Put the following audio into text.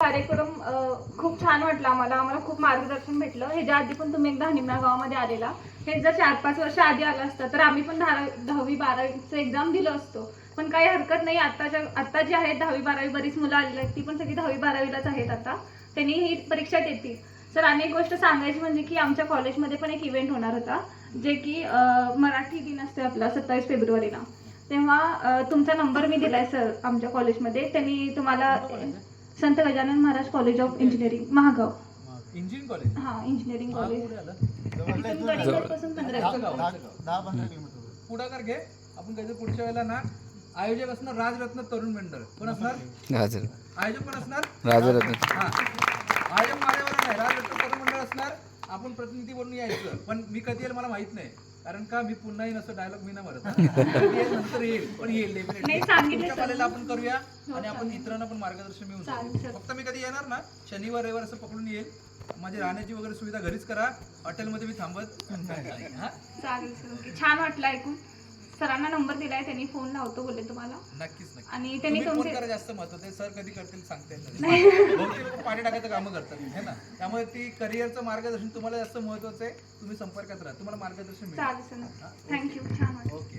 कार्यक्रम खूप छान वाटला आम्हाला खूप मार्गदर्शन भेटलं. ह्याच्या आधी पण तुम्ही एकदा हनिमना गावामध्ये आलेला. हे जर 4-5 वर्ष आधी आलं असतं तर आम्ही पण 10वी-12वीचं एक्झाम दिलं असतो. पण काही हरकत नाही. आता जी आहेत 10वी-12वी बरीच मुलं आलेली आहेत, ती पण सगळी 10वी-12वीलाच आहेत. आता त्यांनी ही परीक्षा देतील. सर आणि एक गोष्ट सांगायची म्हणजे की आमच्या कॉलेजमध्ये पण एक इव्हेंट होणार होता, जे की मराठी दिन असते आपला 27 फेब्रुवारीला. तेव्हा तुमचा नंबर मी दिलाय सर आमच्या कॉलेजमध्ये. त्यांनी तुम्हाला संत Gajanan Maharaj college of engineering Mahagaon. Engineering college. हां, इंजिनिअरिंग कॉलेज. इथून गडहिंग्लजपासून 10-15 किलोमीटर पुढाकार घे. आपण कधी पुढच्या वेळेला ना आयोजक असणार राजरत्न तरुण मंडळ. कोण असणार? आयोजक कोण असणार? राजरत्न. हा, आयोजक माझ्यावर नाही, राजरत्न तरुण मंडळ असणार. आपण प्रतिनिधी म्हणून यायचं. पण मी कधी येईल मला माहित नाही, कारण का मी पुन्हा येईन असं डायलॉग मी ना मारत. नंतर येईल, पण येईल डेफिनेटली. तुमच्या कॉलेजला आपण करूया आणि आपण इतरांना पण मार्गदर्शन मिळून जाऊ. फक्त मी कधी येणार ना शनिवार रविवार असं पकडून येईल. माझी राहण्याची वगैरे सुविधा घरीच करा, हॉटेलमध्ये मी थांबत. चालेल सर. ओके, छान वाटलं ऐकून. सरांना नंबर दिलाय, त्यांनी फोन लावतो बोलले तुम्हाला. नक्कीच. आणि त्यांनी फोन करा, जास्त महत्त्वाचं आहे. सर कधी करतील सांगता येत नाही. बहुतेक लोक पाणी टाकायचं कामं करतात है ना, त्यामुळे ती करिअरचं मार्गदर्शन तुम्हाला जास्त महत्त्वाचं आहे. तुम्ही संपर्कात राहा, तुम्हाला मार्गदर्शन मिळेल. चालेल सर. थँक्यू. छान वाटलं. ओके.